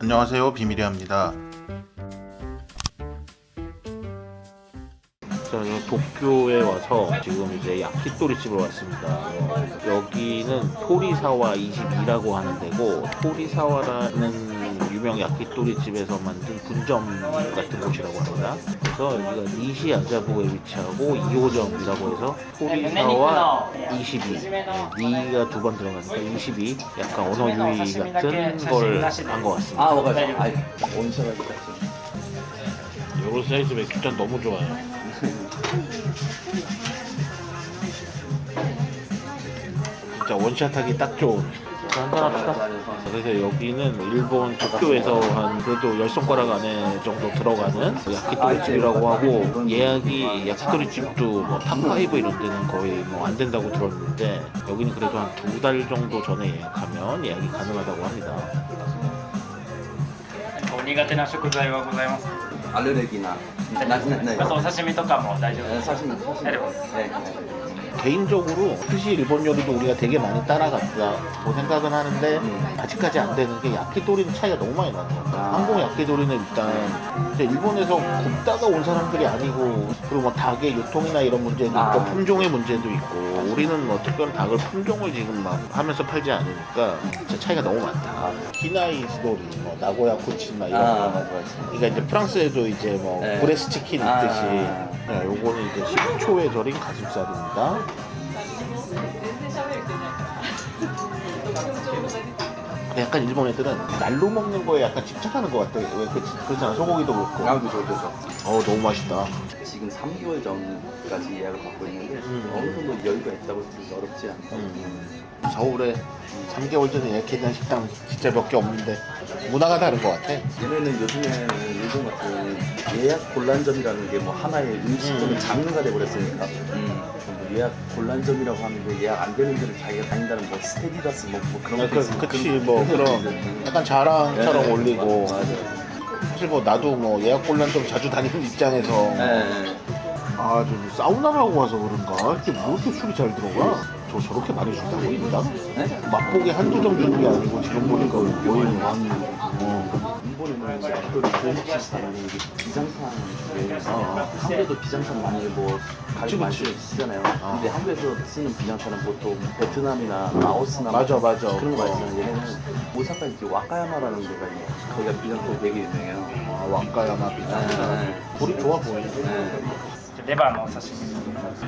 안녕하세요, 비밀이합니다. 도쿄에 와서 지금 이제 야키토리 집을 왔습니다. 여기는 토리사와 22라고 하는 데고, 토리사와라는 유명 야키토리 집에서 만든 분점 같은 곳이라고 합니다. 그래서 여기가 니시 아자부에 위치하고 2호점이라고 해서 토리사와 22, 니가 두 번 들어가니까 22, 약간 언어 유희 같은 걸 한 것 같습니다. 아, 뭐가 원샷을 같이. 요런 사이즈 맥주잔 너무 좋아요. 진짜 원샷하기 딱 좋은. 한잔합시다. 그래서 여기는 일본 도쿄에서 한 그래도 10손가락 안에 정도 들어가는 야키토리 집이라고 하고, 예약이 야키토리 집도 뭐 탑5 이런 데는 거의 뭐 안 된다고 들었는데, 여기는 그래도 한 2달 정도 전에 예약하면 예약이 가능하다고 합니다. 苦手な食材はございますか？ 알레르기나. 네. あとお刺身とかも大丈夫です。 사실 네. 개인적으로 스시 일본 요리도 우리가 되게 많이 따라갔다고 생각은 하는데, 아직까지 안 되는 게 야키토리는 차이가 너무 많이 나요. 한국 야키토리는 일단 이제 일본에서 굽다가 온 사람들이 아니고, 그리고 뭐 닭의 유통이나 이런 문제도 있고 품종의 문제도 있고, 우리는 뭐 특별한 닭을 품종을 지금 막 하면서 팔지 않으니까 진짜 차이가 너무 많다. 히나이 스도리, 뭐 나고야 코치나 이런 거. 맞아. 그러니까 이제 프랑스에도 이제 뭐 네. 브레스 치킨 있듯이, 네, 요거는 이제 식초에 절인 가슴살입니다. 약간 일본 애들은 날로 먹는 거에 약간 집착하는 것 같아. 왜 그렇잖아, 소고기도 그렇고. 아, 그죠. 너무 맛있다. 지금 3개월 전까지 예약을 받고 있는데 어느 정도 여유가 있다고 해서 어렵지 않다. 서울에 3개월 전에 예약했던 식당 진짜 몇 개 없는데 문화가 다른 것 같아. 얘네는 요즘에 일본 같은 예약 곤란점이라는 게 뭐 하나의 음식점의 장르가 돼버렸으니까 예약 곤란점이라고 하는데 예약 안 되는 데를 자기가 다닌다는 뭐 스테디다스 뭐 그런 거 있으면 그치, 뭐 그런 약간 자랑처럼 올리고. 사실 뭐 나도 뭐 예약 곤란점 자주 다니는 입장에서 좀 사우나라고 와서 그런가 이렇게 뭐 이렇게 술이 잘 들어가? 저렇게 많이 준다고 인당? 맛보기 한두 점 주는 게 아니고 지금 보니까 거의 일본에는 야키토리 고급식당이 비장판 한국에도 비장판 많이 뭐 가격 많이 쓰잖아요. 근데 한국에서 쓰는 비장판은 보통 베트남이나 라오스나 맞아. 그런 거 많이 쓰는데, 얘네는 오사카 이제 와카야마라는 데가 있는데 거기가 비장판 되게 유명해요. 와카야마 비장. 볼이 좋아 보이네. レバーのお刺身。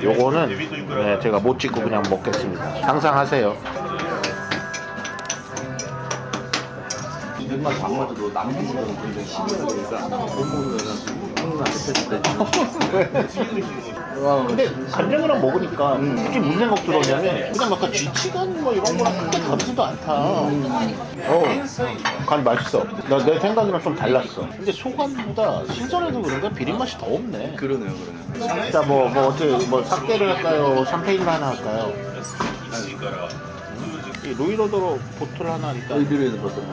요거는 네, 제가 못 찍고 그냥 먹겠습니다. 상상하세요. 입맛 안 맞아도 남기지는 굉장히 심해야 되니까 못 먹으면 한국한테 뺐을 때 근데 간장이랑 먹으니까 솔직히 무슨 생각 들었냐면, 그냥 약간 쥐치간 뭐 이런 거랑 크게 다르지도 않다. 간 맛있어. 내 생각이랑 좀 달랐어. 근데 소간보다 신선해서 그런가 비린 맛이 더 없네. 그러네요. 자, 뭐 어떻게 뭐 삭개를 할까요? 샴페인을 하나 할까요? 이 루이로드로 보틀 하나 일단. 의비로에도 보통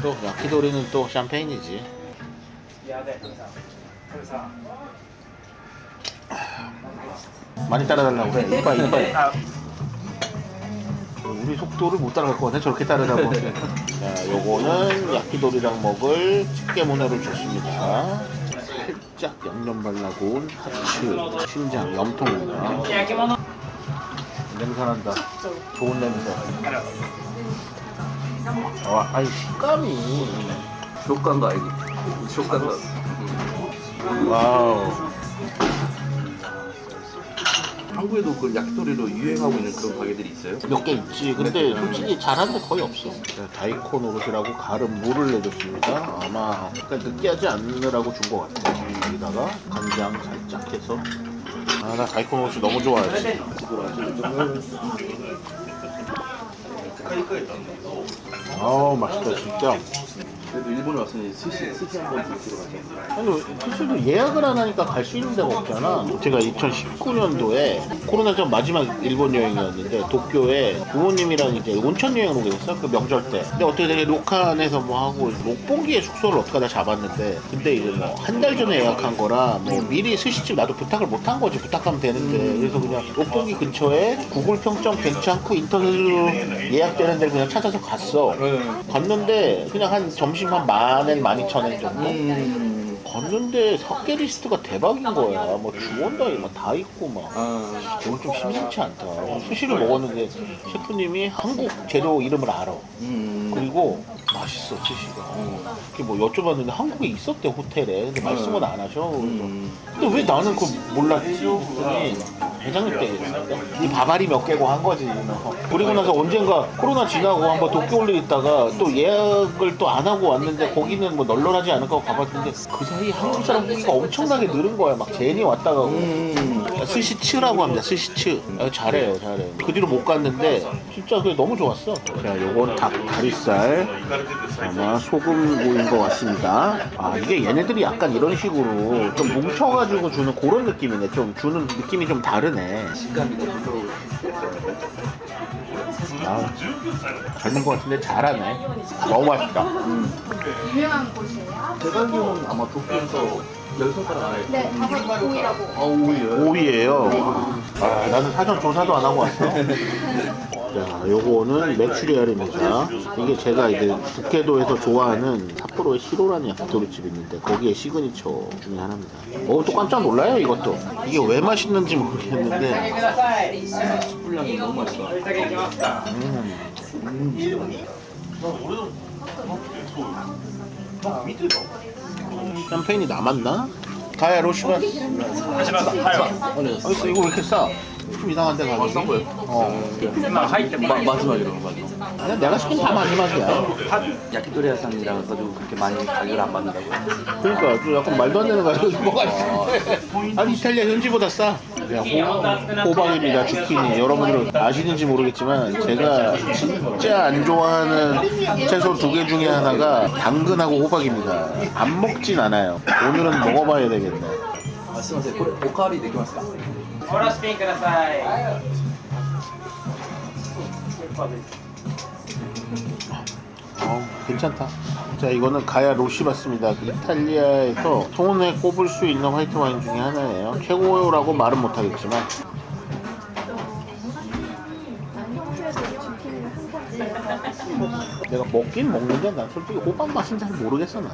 또 야키도리는 또 샴페인이지. 많이 따라달라고 그래. 이빨. 우리 속도를 못 따라갈 것 같아, 저렇게 따르다 보면. 자, 요거는 야키도리랑 먹을 집게모네를 줬습니다. 살짝 양념 발라고 온 하츠, 심장, 염통입니다. 냄새 난다. 좋은 냄새. 아니 식감이. 쇼간도 알기. 쇼간도. 와우. 한국에도 그 야키토리로 유행하고 있는 그런 가게들이 있어요? 몇 개 있지. 근데 솔직히 잘하는 데 거의 없어. 다이코 노릇이라고 가름 물을 내줬습니다. 아마 약간 느끼하지 않느라고 준 것 같아. 여기다가 간장 살짝 해서. 나 다이코 노릇이 너무 좋아하지. 맛있다 진짜. 그래도 일본에 왔으니 스시 한번 드시러 가자. 아니 스시도 예약을 안 하니까 갈 수 있는 데가 없잖아. 제가 2019년도에 코로나 전 마지막 일본 여행이었는데 도쿄에 부모님이랑 이제 온천 여행을 오게 됐어. 그 명절 때. 근데 어떻게 되게 록칸에서 뭐 하고 록봉기에 숙소를 어떻게 하다 잡았는데 근데 이제 뭐 한 달 전에 예약한 거라 뭐 미리 스시집 나도 부탁을 못 한 거지. 부탁하면 되는데 그래서 그냥 록봉기 근처에 구글 평점 괜찮고 인터넷으로 예약되는 데를 그냥 찾아서 갔어. 갔는데 그냥 한 점심 한 10,000엔, 12,000엔 정도? 갔는데 석계 리스트가 대박인 거야. 뭐 주원다이 다 있고 막. 이건 좀 심상치 않다. 스시를 먹었는데 셰프님이 한국 재료 이름을 알아. 그리고 맛있어 스시가. 이렇게 뭐 여쭤봤는데 한국에 있었대 호텔에. 근데 말씀은 안 하셔. 그래서 근데 왜 나는 그거 몰랐지? 했더니 회장님 때 이 바바리 몇 개고 한 거지. 그리고 나서 언젠가 코로나 지나고 한번 도쿄 올 일 있다가 또 예약을 또 안 하고 왔는데 거기는 뭐 널널하지 않을까 가봤는데 그 사이 한국 사람 보기가 엄청나게 늘은 거야. 막 제니 왔다 가고. 스시츠라고 합니다. 스시츠. 잘해요. 그 뒤로 못 갔는데 진짜 그게 너무 좋았어. 자, 요건 닭 다리살. 아마 소금구이인 것 같습니다. 아, 이게 얘네들이 약간 이런 식으로 좀 뭉쳐가지고 주는 그런 느낌이네. 좀 주는 느낌이 좀 다르네. 식감이 더 부드러워. 아, 젊은 것 같은데 잘하네. 너무 맛있다. 유명한 곳이에요? 제가 알기로는 아마 도쿄에서 10손가락 안에 네, 5이라고. 아, 오이요. 오이예요. 아, 나는 사전 조사도 안 하고 왔어. 자, 요거는 메추리알입니다. 이게 제가 이제 북해도에서 좋아하는 삿포로의 시로라는 야키토리집이 있는데 거기에 시그니처 중에 하나입니다. 또 깜짝 놀라요 이것도. 이게 왜 맛있는지 모르겠는데 숯불향이 너무 맛있어. 샴페인이 남았나? 가야 로시바스. 알겠어. 이거 왜 이렇게 싸? 좀 이상한데 가격이? 싼 거예요?今入ってもない 마지막이라고. 그냥 내가 시킨 다 마지막이야. 야키토리 야산이라 가지고 그렇게 많이 가격을 안 받는다고. 그러니까 좀 약간 말도 안 되는 가격이 뭐가 있어. 아니 이탈리아 현지보다 싸. 그냥 호박입니다. 주키니. 여러분들은 아시는지 모르겠지만 제가 진짜 안 좋아하는 채소 2개 중에 하나가 당근하고 호박입니다. 안 먹진 않아요. 오늘은 먹어봐야 되겠네. すいません、これおかわりできますか？おろしピンください 괜찮다. 자, 이거는 가야 로시바스입니다. 이탈리아에서 손에 꼽을 수 있는 화이트 와인 중에 하나예요. 최고라고 말은 못하겠지만 내가 먹긴 먹는데 난 솔직히 호박 맛은 잘 모르겠어. 난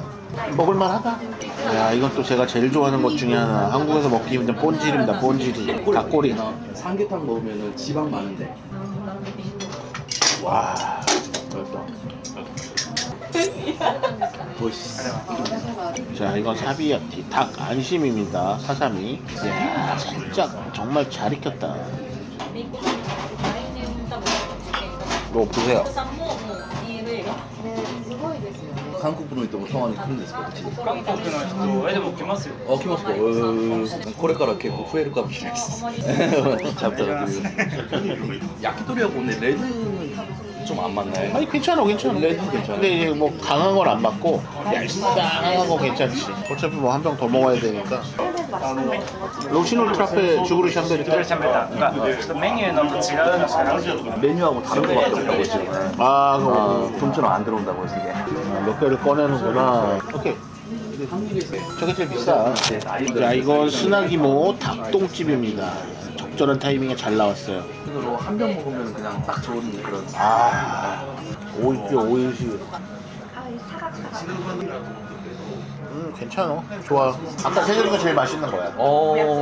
먹을만하다. 야, 이건 또 제가 제일 좋아하는 것 중에 하나. 한국에서 먹기 힘든 본질입니다. 본질이 닭꼬리. 삼계탕 먹으면 지방 많은데. 와, 자, 이건 사비야키 닭 안심입니다. 사사미. 이야, 살짝 정말 잘 익혔다. 이거 보세요. 한국 분이 또 상황이 큰ですか? 韓国の人でも来ますよ来ますか? これから結構増えるかもしれないです。잘 부탁드려요. 야키토리하고 근데 레드는 좀 안 맞나요? 아니 괜찮아. 레드 괜찮아. 근데 이제 뭐 강한 건 안 맞고 얄쌍한 거 괜찮지. 어차피 뭐 한 병 더 먹어야 되니까. 로시놀 트라페 주구르 샴베르. ちょっとメニューのと違うのしかなくて 메뉴하고 다른 거 같다고 했죠. 아, 그거 돈처럼 안 들어온다고 했을 때. 몇 개를 꺼내는구나. 오케이. 저게 제일 비싸. 자, 이건 스나기모 닭똥집입니다. 적절한 타이밍에 잘 나왔어요. 이거 한 병 먹으면 그냥 딱 좋은 그런. 아, 오이뼈 오이시. 괜찮아. 좋아. 아까 세계가 제일 맛있는 거야.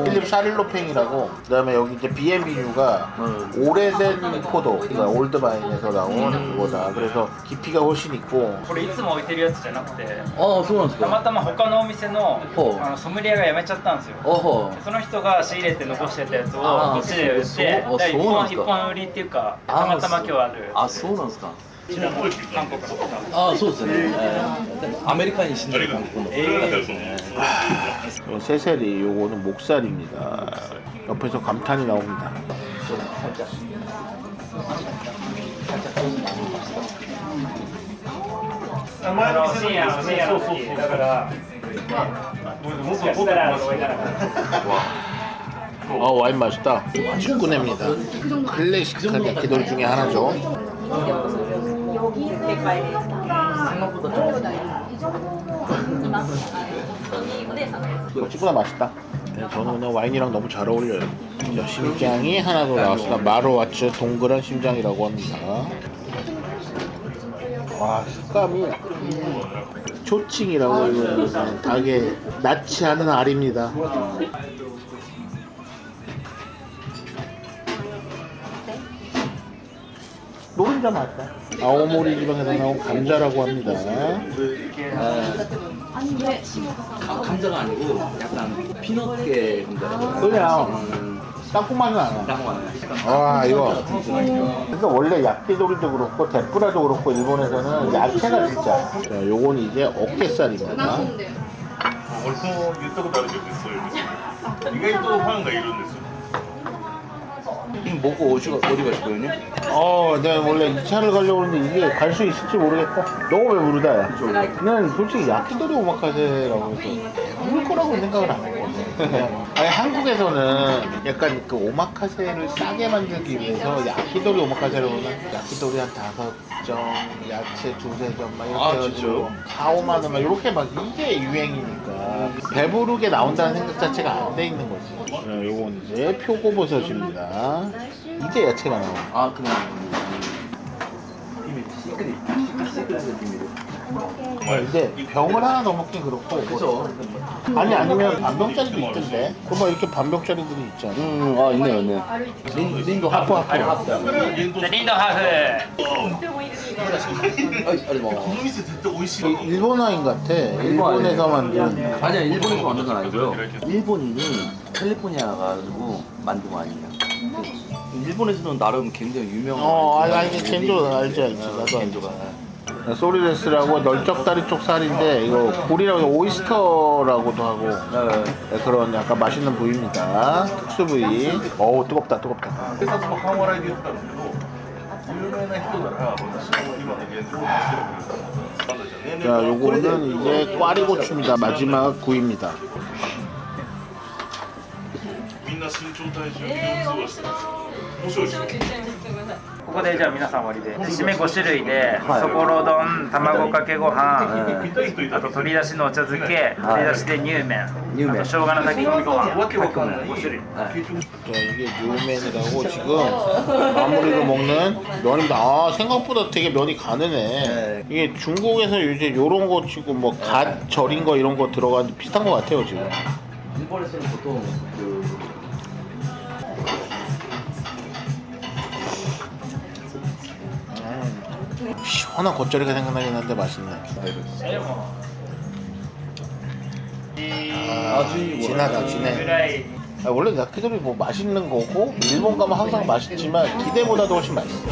필립 샤릴로팽이라고. 그다음에 여기 이제 B&B류가 오래된 포도, 그러니까 올드바인에서 나온 그거다. 그래서 깊이가 훨씬 있고. これいつも置いてるやつじゃなくて そうなんですたまか? たま他のお店のほうソムリエが辞めちゃったんですよ 어허. その人が仕入れて残してたやつをあーこっちで売ってそうでそうなんですか一本売りっていうかたまたま今日ある そうなんですか? 韓国の方そうですね. 아메리카인 신들 한국분도. 세세리 요거는 목살입니다. 옆에서 감탄이 나옵니다. 深夜の時だからもしかしたらこれから 와인 맛있다. 축구냅니다. 클래식한 야키도리 중에 하나죠. 축구나 맛있다. 저는 그냥 와인이랑 너무 잘 어울려요. 자, 심장이 하나 더 나왔습니다. 마로와츠 동그란 심장이라고 합니다. 와, 식감이 초칭이라고 이거는 닭의 낫지 않은 알입니다. 노른자 맛있다. 아오모리 지방에서 나온 감자라고 합니다. 감자가 아니고 약간 피넛계 감자. 그냥 땅콩맛은 안 나. 와, 이거. 그러니까 원래 야끼도리도 그렇고 데프라도 그렇고 일본에서는 야채가 진짜. 자, 요건 이제 어깨살입니다. 俺も言ったことあるけどね、そういうの意外とファンがいるんですよ。 이 먹고 어디가 있거든요? 내가 원래 이 차를 가려고 했는데 이게 갈 수 있을지 모르겠다. 너무 배부르다, 야. 난 솔직히 야키도리 오마카세라고 해서 배부를 거라고 생각을 안 했거든. 아니, 한국에서는 약간 그 오마카세를 싸게 만들기 위해서 야키도리 오마카세로는 야키도리 한 5점, 야채 2~3점 막 이렇게 해가지고 4~5만 원 막 이렇게 막 이게 유행이니까 배부르게 나온다는 생각 자체가 안 돼 있는 거지. 요건 이제 표고버섯입니다. 이제 야채가 나와. 아 그냥 시크릿 비밀. 근데 병을 하나 더 먹긴 그렇고. 그죠? 아니 아니면 반병짜리도 있던데. 그뭐 이렇게 반병짜리들이 있잖아. 아 있네요. 린도 하프. でリンドハーフ 아니 뭐. この店絶対美味しいなと思う。 일본 와인 같아. 일본에서 만든. 아니야 일본에서 만든 건 아니고요. 일본인이 캘리포니아 가지고 만든 와인이야. 일본에서는 나름 굉장히 유명한. 아니 겐조 알지. 나도 알지. 겐조가. 소리레스라고 널쩍다리 쪽 살인데 이거 굴이라고 오이스터라고도 하고 그런 약간 맛있는 부위입니다. 특수 부위. 어우 뜨겁다. 警察も半笑いで言ってたんですけど、有名な人なら私の今の現状をしてる。 자, 요거는 이제 꽈리고추입니다. 마지막 구이입니다. みんな身長体重共通はしてます。面白いですよ。ここでじゃあ皆さん終わりで締め5種類で、そぼろ丼、卵かけご飯、あと鶏だしのお茶漬け、鶏だしで乳麺、あと生姜の炊き込みご飯、5種類。 자, 이게 류맨이라고 지금 마무리로 먹는 면입니다. 아, 생각보다 되게 면이 가느네. 이게 중국에서 요새 요런 거 치고 뭐 갓 절인 거 이런 거 들어간 비슷한 거 같아요, 지금. 일본에서는 보통 그 시원한 겉절이가 생각나긴 한데 맛있네. 진하다, ぐ 진해. らい 원래 야키도리 뭐 맛있는 거고 일본 가면 항상 맛있지만 기대보다도 훨씬 맛있어.